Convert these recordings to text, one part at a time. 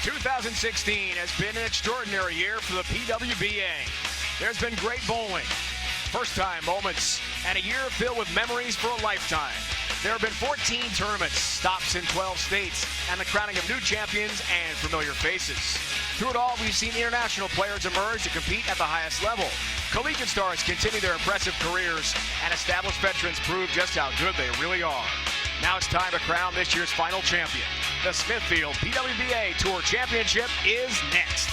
2016 has been an extraordinary year for the PWBA. There's been great bowling, first-time moments, and a year filled with memories for a lifetime. There have been 14 tournaments, stops in 12 states, and the crowning of new champions and familiar faces. Through it all, we've seen international players emerge to compete at the highest level. Collegiate stars continue their impressive careers, and established veterans prove just how good they really are. Now it's time to crown this year's final champion. The Smithfield PWBA Tour Championship is next.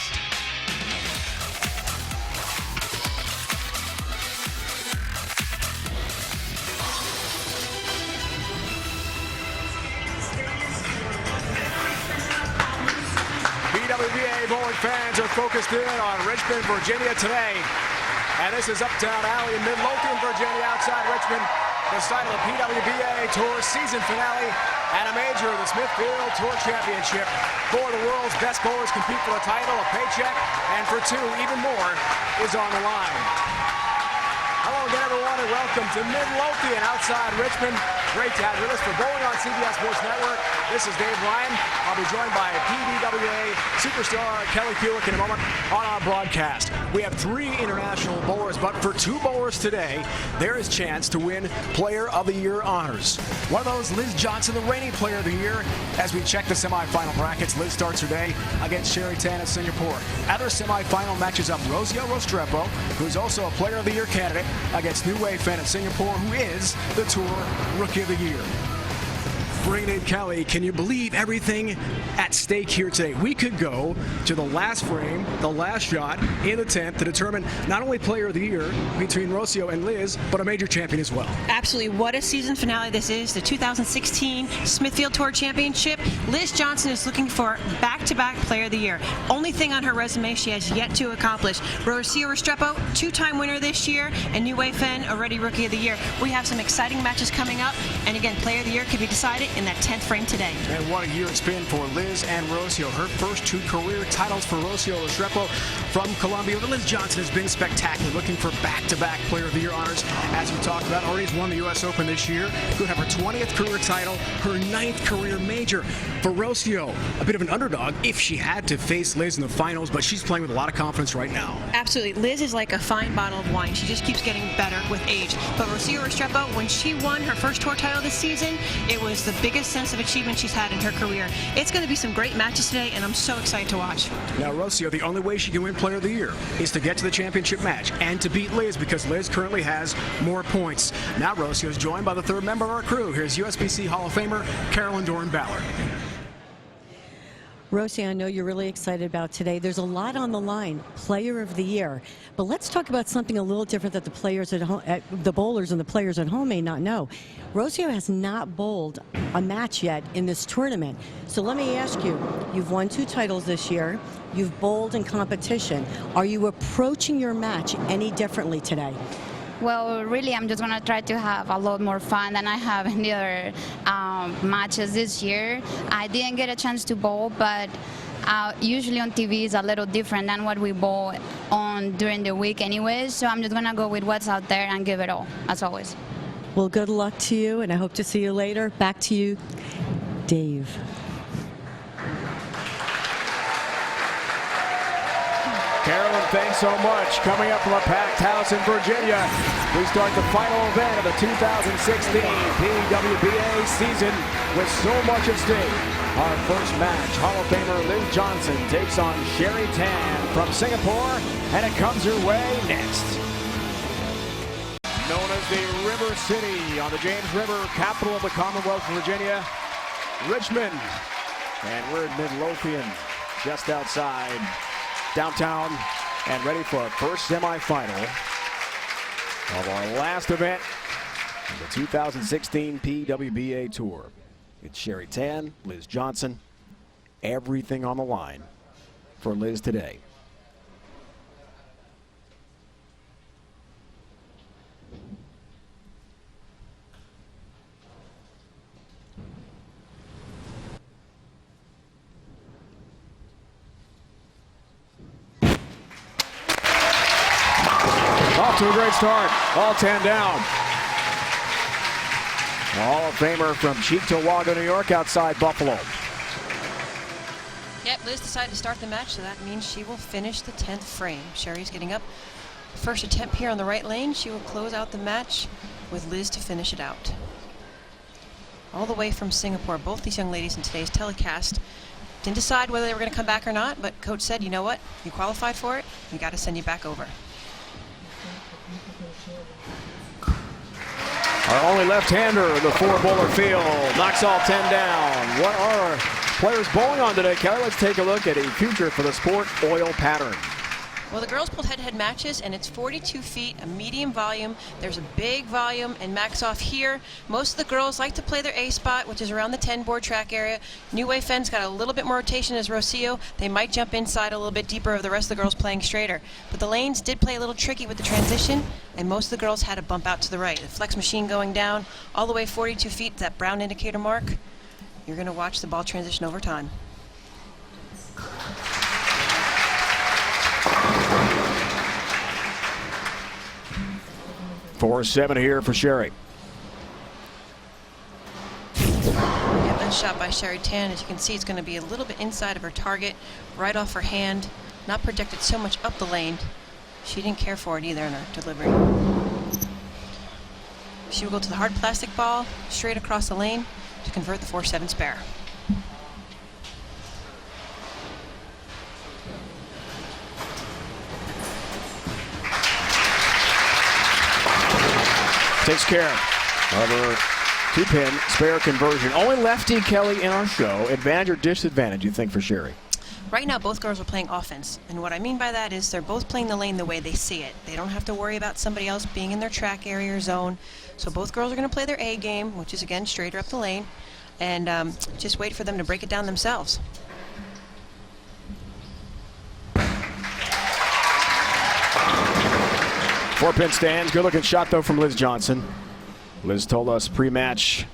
PWBA bowling fans are focused in on Richmond, Virginia today. And this is Uptown Alley in Midlothian, Virginia, outside Richmond. The site of the PWBA Tour season finale and a major of the Smithfield Tour Championship. Four of the world's best bowlers compete for the title, a paycheck, and for two, even more, is on the line. Hello again, everyone, and welcome to Midlothian outside Richmond. Great to have you with us for Bowling on CBS Sports Network. This is Dave Ryan. I'll be joined by PWBA superstar Kelly Kulick in a moment on our broadcast. We have three international bowlers, but for two bowlers today, there is chance to win Player of the Year honors. One of those, Liz Johnson, the reigning Player of the Year. As we check the semifinal brackets, Liz starts her day against Sherry Tan of Singapore. Other semifinal matches up Rocio Restrepo, who's also a Player of the Year candidate, against New Wave Fan of Singapore, who is the Tour Rookie of the Year. Bring it in, Kelly. Can you believe everything at stake here today? We could go to the last frame, the last shot in the 10th to determine not only Player of the Year between Rocio and Liz, but a major champion as well. Absolutely. What a season finale this is. The 2016 Smithfield Tour Championship. Liz Johnson is looking for back-to-back Player of the Year. Only thing on her resume she has yet to accomplish. Rocio Restrepo, two-time winner this year, and New Wave Fan, already Rookie of the Year. We have some exciting matches coming up, and again, Player of the Year could be decided in that 10th frame today. And what a year it's been for Liz and Rocio. Her first two career titles for Rocio Restrepo from Colombia. Liz Johnson has been spectacular, looking for back-to-back Player of the Year honors. As we talked about, already won the U.S. Open this year. Could have her 20th career title, her 9th career major. For Rocio, a bit of an underdog if she had to face Liz in the finals, but she's playing with a lot of confidence right now. Absolutely. Liz is like a fine bottle of wine. She just keeps getting better with age. But Rocio Restrepo, when she won her first tour title this season, it was the biggest sense of achievement she's had in her career. It's going to be some great matches today, and I'm so excited to watch. Now, Rocio, the only way she can win Player of the Year is to get to the championship match and to beat Liz, because Liz currently has more points. Now Rocio is joined by the third member of our crew. Here's USBC Hall of Famer Carolyn Doran-Ballard. Rocio, I know you're really excited about today. There's a lot on the line, Player of the Year. But let's talk about something a little different that the players at home, the bowlers and the players at home may not know. Rocio has not bowled a match yet in this tournament. So let me ask you, you've won 2 titles this year. You've bowled in competition. Are you approaching your match any differently today? Well, really, I'm just going to try to have a lot more fun than I have in the other matches this year. I didn't get a chance to bowl, but usually on TV is a little different than what we bowl on during the week anyways. So I'm just going to go with what's out there and give it all, as always. Well, good luck to you, and I hope to see you later. Back to you, Dave. Carolyn, thanks so much. Coming up from a packed house in Virginia, we start the final event of the 2016 PWBA season with so much at stake. Our first match, Hall of Famer Liz Johnson takes on Sherry Tan from Singapore, and it comes her way next. Known as the River City on the James River, capital of the Commonwealth of Virginia, Richmond. And we're in Midlothian, just outside downtown, and ready for our first semifinal of our last event of the 2016 PWBA Tour. It's Sherry Tan, Liz Johnson, everything on the line for Liz today. Off to a great start, all 10 down. A Hall of Famer from Cheektowaga, New York, outside Buffalo. Yep, Liz decided to start the match, so that means she will finish the 10th frame. Sherry's getting up. First attempt here on the right lane. She will close out the match with Liz to finish it out. All the way from Singapore, both these young ladies in today's telecast didn't decide whether they were going to come back or not, but coach said, you know what, you qualified for it, we got to send you back over. Our only left-hander in the four-bowler field knocks all 10 down. What are our players bowling on today, Kelly? Let's take a look at a future for the sport oil pattern. Well, the girls pulled head-to-head matches, and it's 42 feet, a medium volume. There's a big volume and max off here. Most of the girls like to play their A spot, which is around the 10-board track area. New Wave Fenn's got a little bit more rotation as Rocio. They might jump inside a little bit deeper of the rest of the girls playing straighter. But the lanes did play a little tricky with the transition, and most of the girls had to bump out to the right. The flex machine going down all the way 42 feet, that brown indicator mark. You're going to watch the ball transition over time. 4-7 here for Sherry. Yeah, that shot by Sherry Tan, as you can see, it's going to be a little bit inside of her target, right off her hand, not projected so much up the lane. She didn't care for it either in her delivery. She will go to the hard plastic ball, straight across the lane to convert the 4-7 spare. Takes care of her two-pin spare conversion. Only lefty, Kelly, in our show. Advantage or disadvantage, you think, for Sherry? Right now, both girls are playing offense. And what I mean by that is they're both playing the lane the way they see it. They don't have to worry about somebody else being in their track area or zone. So both girls are going to play their A game, which is, again, straighter up the lane. And just wait for them to break it down themselves. Four-pin stands. Good-looking shot, though, from Liz Johnson. Liz told us pre-match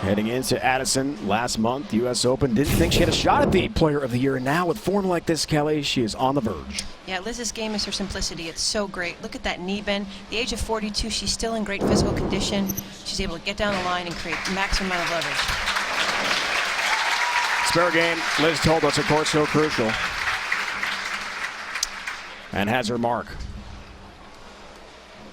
heading into Addison last month, U.S. Open. Didn't think she had a shot at the Player of the Year. And now, with form like this, Kelly, she is on the verge. Yeah, Liz's game is her simplicity. It's so great. Look at that knee bend. The age of 42, she's still in great physical condition. She's able to get down the line and create maximum amount of leverage. Spare game, Liz told us, of course, so crucial. And has her mark.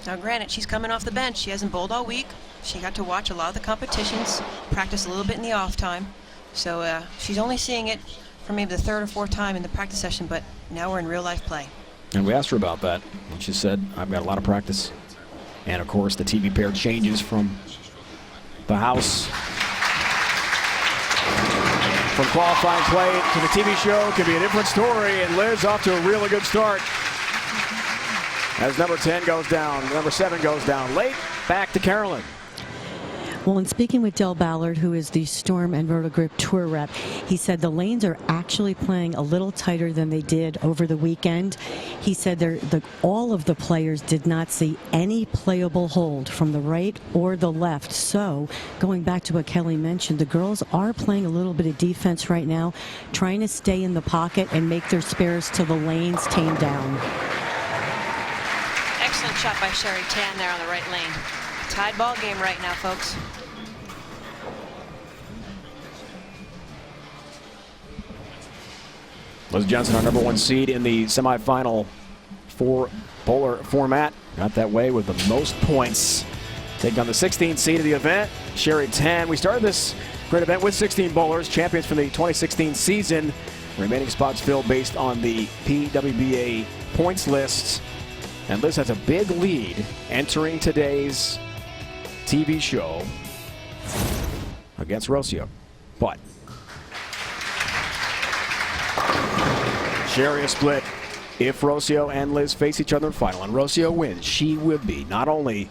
Now, granted, she's coming off the bench. She hasn't bowled all week. She got to watch a lot of the competitions, practice a little bit in the off time. So she's only seeing it for maybe the third or fourth time in the practice session, but now we're in real life play. And we asked her about that, and she said, I've got a lot of practice. And of course, the TV pair changes from the house. From qualifying play to the TV show can be a different story, and Liz off to a really good start. As number 10 goes down, number 7 goes down. Late, back to Carolyn. Well, in speaking with Del Ballard, who is the Storm and Vertigrip Tour rep, he said the lanes are actually playing a little tighter than they did over the weekend. He said all of the players did not see any playable hold from the right or the left. So, going back to what Kelly mentioned, the girls are playing a little bit of defense right now, trying to stay in the pocket and make their spares till the lanes tame down. Excellent shot by Sherry Tan there on the right lane. Tied ball game right now, folks. Liz Johnson, our number 1 seed in the semifinal 4-bowler format. Got that way with the most points. Taking on the 16th seed of the event, Sherry Tan. We started this great event with 16 bowlers, champions from the 2016 season. Remaining spots filled based on the PWBA points lists. And Liz has a big lead entering today's TV show against Rocio. But Sherry is split if Rocio and Liz face each other in the final. And Rocio wins. She will be not only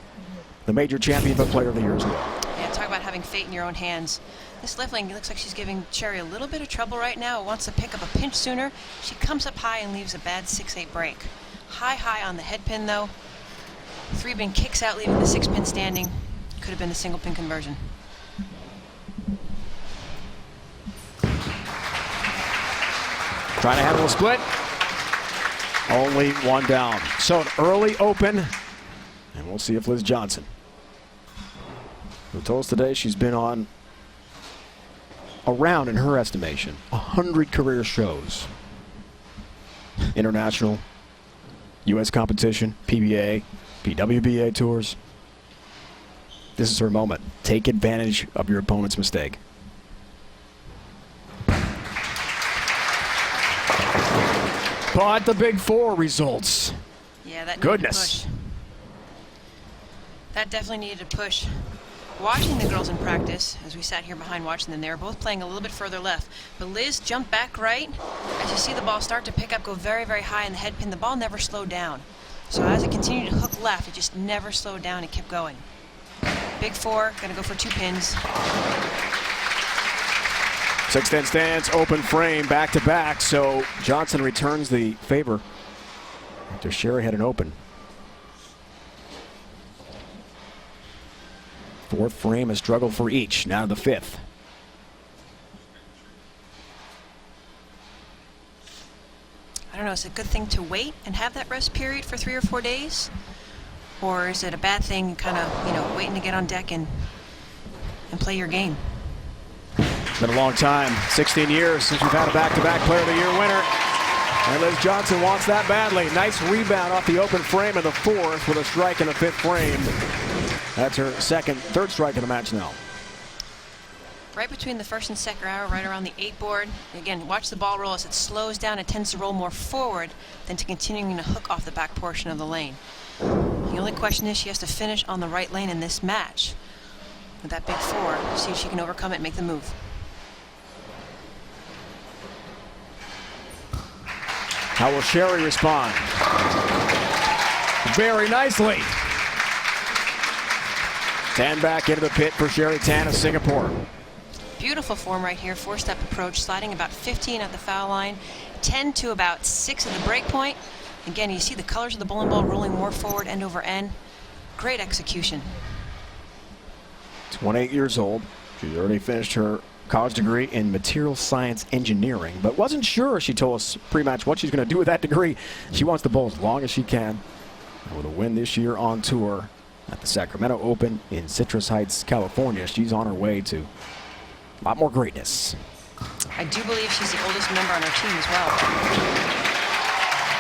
the major champion, but Player of the Year as well. Yeah, talk about having fate in your own hands. This left lane looks like she's giving Sherry a little bit of trouble right now. It wants to pick up a pinch sooner. She comes up high and leaves a bad 6-8 break. High on the head pin, though. 3-pin kicks out, leaving the 6-pin standing. Could have been the single pin conversion. Trying to handle a split. Only one down. So an early open. And we'll see if Liz Johnson, who told us today she's been on around, in her estimation, 100 career shows. International, U.S. competition, PBA, PWBA tours. This is her moment. Take advantage of your opponent's mistake. But the Big Four results. Yeah, that Goodness. Needed a push. That definitely needed a push. Watching the girls in practice, as we sat here behind watching them, they were both playing a little bit further left. But Liz jumped back right. As you see the ball start to pick up, go very, very high in the head pin, the ball never slowed down. So as it continued to hook left, it just never slowed down and kept going. Big Four, gonna go for 2 pins. 6-10 stance, open frame, back to back. So Johnson returns the favor after Sherry had an open. 4th frame, a struggle for each. Now the 5th. I don't know, is it a good thing to wait and have that rest period for 3 or 4 days? Or is it a bad thing kind of, waiting to get on deck and play your game? Been a long time, 16 years since we've had a back-to-back Player of the Year winner. And Liz Johnson wants that badly. Nice rebound off the open frame in the 4th with a strike in the 5th frame. That's her third strike in the match now. Right between the 1st and 2nd hour, right around the 8 board. Again, watch the ball roll. As it slows down, it tends to roll more forward than to continuing to hook off the back portion of the lane. The only question is she has to finish on the right lane in this match with that Big Four to see if she can overcome it and make the move. How will Sherry respond? Very nicely. 10 back into the pit for Sherry Tan of Singapore. Beautiful form right here, 4-step approach, sliding about 15 at the foul line, 10 to about 6 at the break point. Again, you see the colors of the bowling ball rolling more forward end over end. Great execution. 28 years old. She's already finished her college degree in material science engineering, but wasn't sure, she told us pre-match, what she's going to do with that degree. She wants to bowl as long as she can. And with a win this year on tour at the Sacramento Open in Citrus Heights, California, she's on her way to a lot more greatness. I do believe she's the oldest member on her team as well.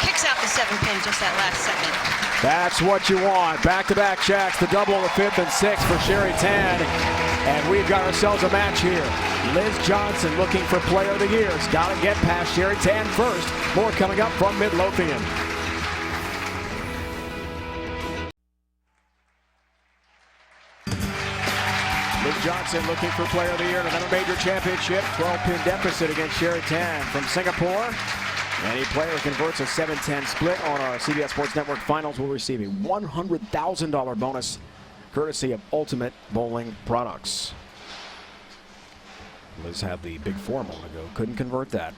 Kicks out the 7-pin just that last second. That's what you want. Back-to-back jacks, the double, the 5th and 6th for Sherry Tan. And we've got ourselves a match here. Liz Johnson looking for Player of the Year. It's got to get past Sherry Tan first. More coming up from Midlothian. Liz Johnson looking for Player of the Year in another major championship. 12-pin deficit against Sherry Tan from Singapore. Any player converts a 7-10 split on our CBS Sports Network finals will receive a $100,000 bonus courtesy of Ultimate Bowling Products. Liz had the Big Four a moment ago. Couldn't convert that.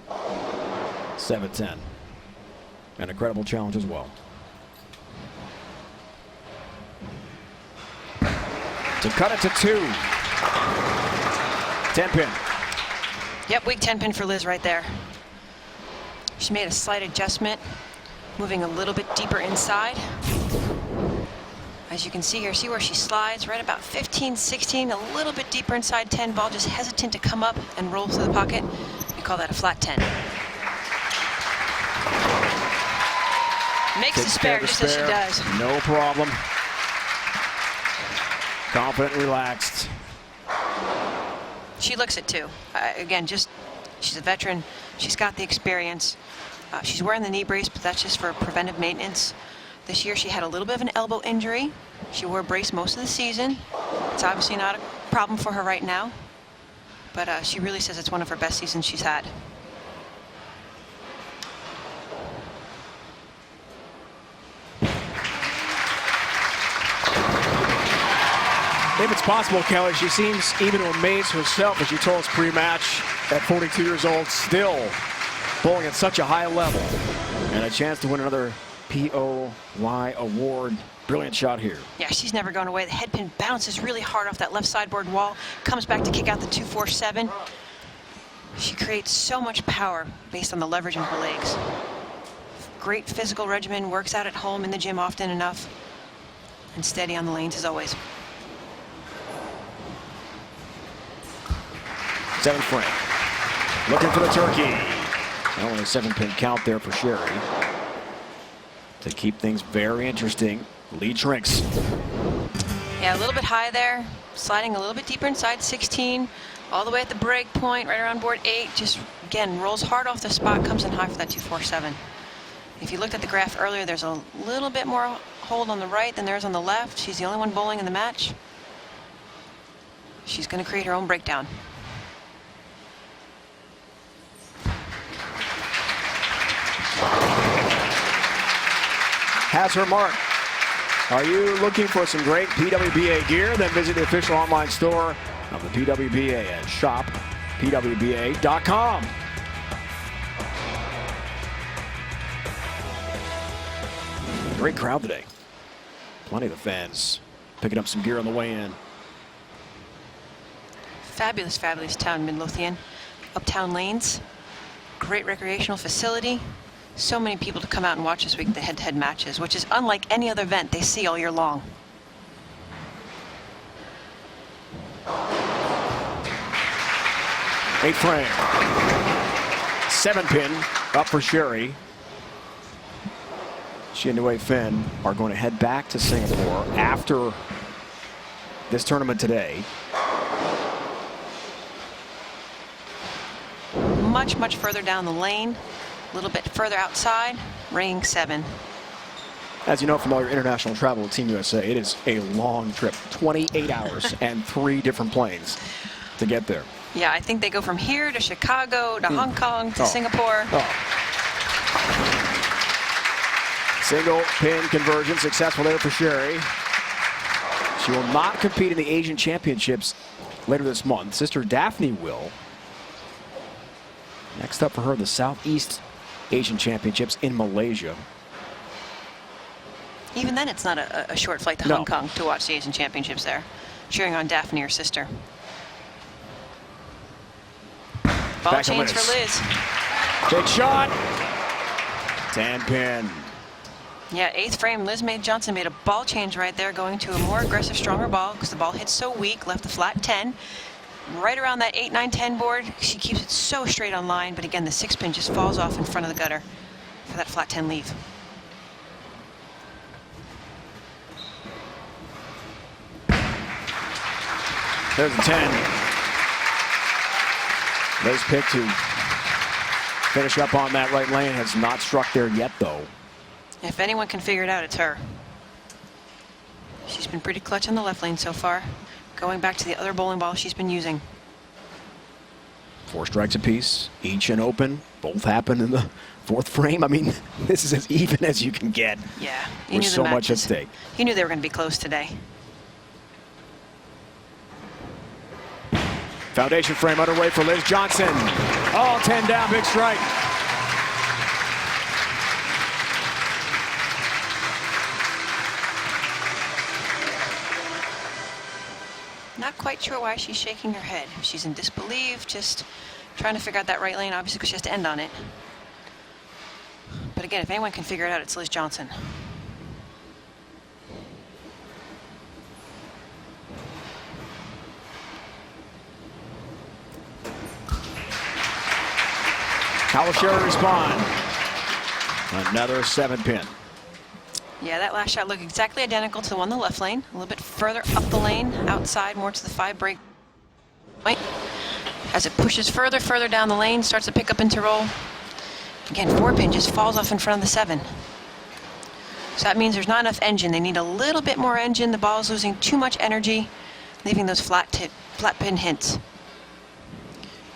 7-10. An incredible challenge as well. To cut it to 2. 10-pin. Yep, weak 10-pin for Liz right there. She made a slight adjustment, moving a little bit deeper inside. As you can see here, see where she slides, right about 15, 16, a little bit deeper inside 10, ball just hesitant to come up and roll through the pocket. We call that a flat 10. Makes the spare just as she does. No problem. Confident and relaxed. She looks it too. Again, she's a veteran. She's got the experience. She's wearing the knee brace, but that's just for preventive maintenance. This year she had a little bit of an elbow injury. She wore a brace most of the season. It's obviously not a problem for her right now, but she really says it's one of her best seasons she's had. If it's possible, Kelly, she seems even to amaze herself, as she told us pre-match, at 42 years old, still bowling at such a high level. And a chance to win another POY award. Brilliant shot here. Yeah, she's never going away. The head pin bounces really hard off that left sideboard wall, comes back to kick out the 2-4-7. She creates so much power based on the leverage in her legs. Great physical regimen, works out at home in the gym often enough, and steady on the lanes as always. 7th frame. Looking for the turkey. Only a 7-pin count there for Sherry. To keep things very interesting, lead shrinks. Yeah, a little bit high there. Sliding a little bit deeper inside 16. All the way at the break point, right around board 8. Just, again, rolls hard off the spot, comes in high for that 247. If you looked at the graph earlier, there's a little bit more hold on the right than there is on the left. She's the only one bowling in the match. She's going to create her own breakdown. Has her mark. Are you looking for some great PWBA gear? Then visit the official online store of the PWBA at shoppwba.com. Great crowd today. Plenty of the fans picking up some gear on the way in. Fabulous, fabulous town, Midlothian. Uptown lanes, great recreational facility. So many people to come out and watch this week the head-to-head matches, which is unlike any other event they see all year long. Eighth frame. 7-pin up for Sherry. She and Wei Finn are going to head back to Singapore after this tournament today. Much, much further down the lane, a little bit further outside, ring 7. As you know from all your international travel with Team USA, it is a long trip, 28 hours and 3 different planes to get there. Yeah, I think they go from here to Chicago to Hong Kong to Singapore. Single pin conversion successful there for Sherry. She will not compete in the Asian Championships later this month. Sister Daphne will. Next up for her, the Southeast Asian Championships in Malaysia. Even then, it's not a short flight to Hong Kong to watch the Asian Championships there. Cheering on Daphne, her sister. Ball change for Liz. Big shot. 10-pin. Yeah, 8th frame, Liz Mae Johnson made a ball change right there, going to a more aggressive, stronger ball because the ball hit so weak, left the flat 10. Right around that 8, 9, 10 board, she keeps it so straight on line, but again, the 6-pin just falls off in front of the gutter for that flat 10 leave. There's a 10. Liz pick to finish up on that right lane. Has not struck there yet, though. If anyone can figure it out, it's her. She's been pretty clutch on the left lane so far. Going back to the other bowling ball she's been using. 4 strikes apiece, each and open. Both happen in the 4th frame. I mean, this is as even as you can get. Yeah, with so much at stake. You knew they were going to be close today. Foundation frame underway for Liz Johnson. All 10 down, big strike. Not quite sure why she's shaking her head. She's in disbelief, just trying to figure out that right lane, obviously, because she has to end on it. But again, if anyone can figure it out, it's Liz Johnson. How will Sherry respond? Another 7-pin. Yeah, that last shot looked exactly identical to the one in the left lane. A little bit further up the lane, outside, more to the 5 break point. As it pushes further down the lane, starts to pick up into roll. Again, 4-pin just falls off in front of the 7. So that means there's not enough engine. They need a little bit more engine. The ball's losing too much energy, leaving those flat pin hints.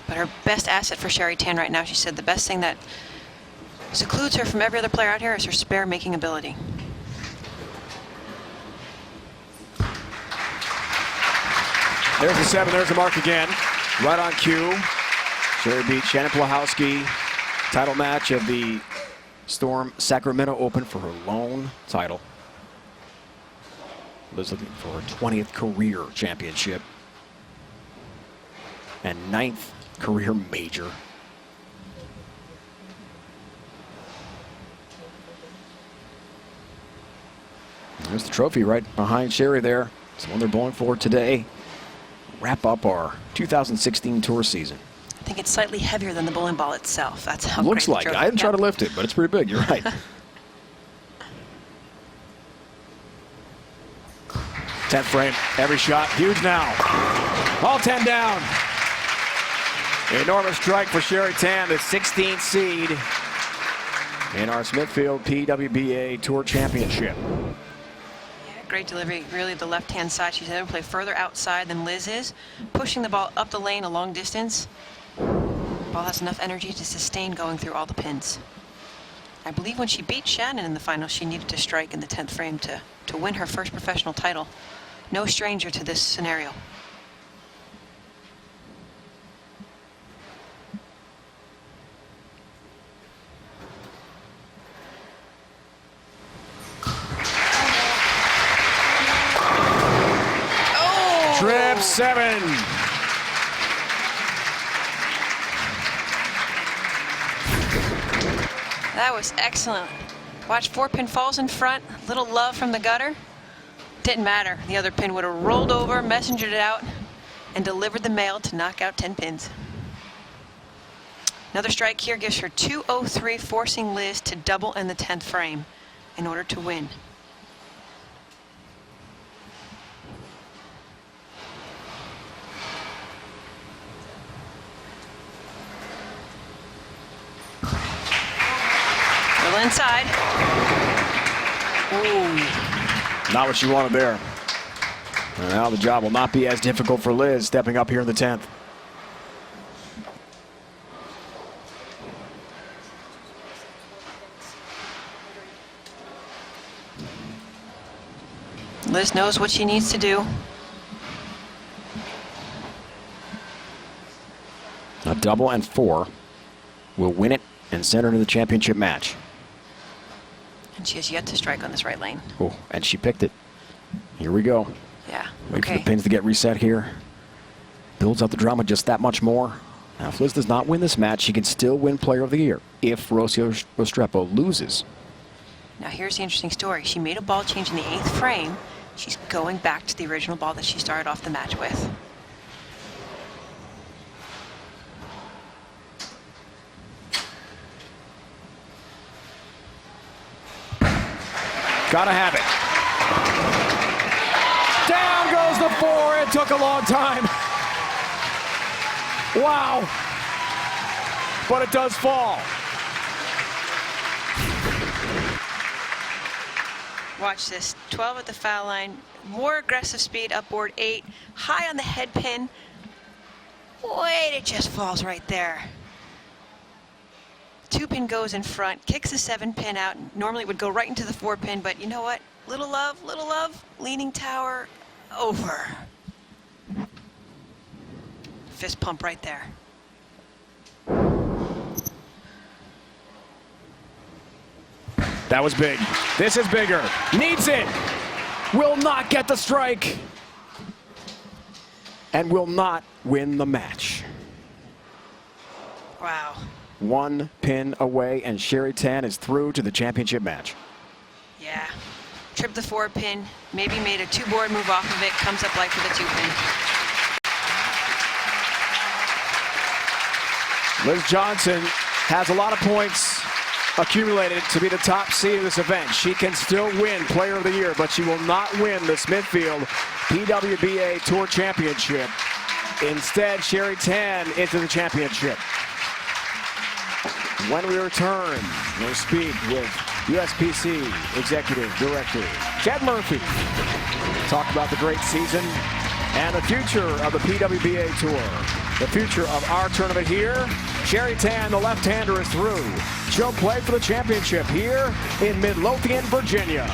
But her best asset for Sherry Tan right now, she said the best thing that secludes her from every other player out here is her spare making ability. There's the 7, there's the mark again. Right on cue. Sherry beat Shannon Plahowski. Title match of the Storm Sacramento Open for her lone title. Liz looking for her 20th career championship and 9th career major. There's the trophy right behind Sherry there. It's the one they're bowling for today. wrap up our 2016 tour season. I think it's slightly heavier than the bowling ball itself. That's how Looks great like the it. trophy- I didn't try Yep. to lift it, but it's pretty big. You're right. 10th frame, every shot, huge now. All 10 down. Enormous strike for Sherry Tan, the 16th seed in our Smithfield PWBA Tour Championship. Yeah, great delivery. Really, the left-hand side. She's able to play further outside than Liz is, pushing the ball up the lane a long distance. The ball has enough energy to sustain going through all the pins. I believe when she beat Shannon in the final, she needed to strike in the 10th frame to win her first professional title. No stranger to this scenario. Oh! Trip 7. That was excellent. Watch 4-pin falls in front, little love from the gutter. Didn't matter. The other pin would have rolled over, messengered it out, and delivered the mail to knock out 10 pins. Another strike here gives her 203, forcing Liz to double in the 10th frame in order to win. Little inside. Ooh. Not what you wanted there. And now the job will not be as difficult for Liz stepping up here in the 10th. Liz knows what she needs to do. A double and 4 will win it and send her to the championship match. And she has yet to strike on this right lane. Oh, and she picked it. Here we go. Yeah, Wait for okay. the pins to get reset here. Builds up the drama just that much more. Now, if Liz does not win this match, she can still win Player of the Year if Rocio Restrepo loses. Now here's the interesting story. She made a ball change in the 8th frame. She's going back to the original ball that she started off the match with. Gotta have it. Down goes the 4. It took a long time. Wow. But it does fall. Watch this. 12 at the foul line. More aggressive speed, upboard 8. High on the head pin. Wait, it just falls right there. 2-pin goes in front, kicks the 7-pin out. Normally it would go right into the 4-pin, but you know what? Little love, leaning tower, over. Fist pump right there. That was big. This is bigger. Needs it. Will not get the strike. And will not win the match. Wow. 1 pin away, and Sherry Tan is through to the championship match. Yeah. Tripped the 4-pin, maybe made a 2-board move off of it, comes up light for the 2-pin. Liz Johnson has a lot of points accumulated to be the top seed of this event. She can still win Player of the Year, but she will not win the Smithfield PWBA Tour Championship. Instead, Sherry Tan into the championship. When we return, we'll speak with USPC Executive Director Chad Murphy. Talk about the great season and the future of the PWBA Tour. The future of our tournament here. Sherry Tan, the left-hander, is through. She'll play for the championship here in Midlothian, Virginia.